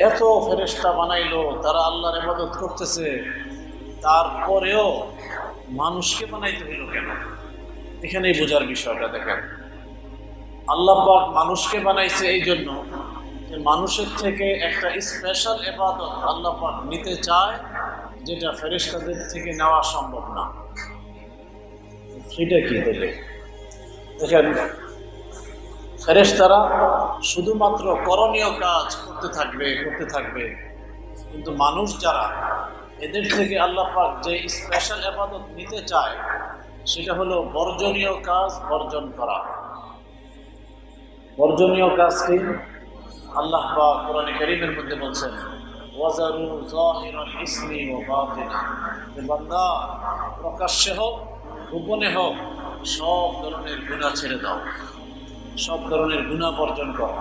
এত ফেরেশতা বানাইলো, তারা আল্লাহর ইবাদত করতেছে, তারপরেও মানুষকে বানাইতে হইল কেন? এখানেই বোঝার বিষয়টা দেখেন। আল্লাহ পাক মানুষকে বানাইছে এই জন্য যে মানুষের থেকে একটা স্পেশাল ইবাদত আল্লাহ পাক নিতে চায়, যেটা ফেরেশতাদের থেকে নেওয়া সম্ভব না। সেটা কি তাহলে? দেখেন, ফেরেশতারা শুধুমাত্র করণীয় কাজ করতে থাকবে, কিন্তু মানুষ যারা, এদের থেকে আল্লাহ পাক যে স্পেশাল ইবাদত নিতে চায় সেটা হলো বর্জনীয় কাজ বর্জন করা। বর্জনীয় কাজ কি? আল্লাহ পাক কোরআনে কারীমের মধ্যে বলছেন, ওয়াজারু যাহিরাল ইসমি ওয়া বাতিনা, বান্দা প্রকাশ্যে হোক গোপনে হোক সব ধরনের গুনাহ ছেড়ে দাও, সব ধরনের গুনাহ বর্জন করো।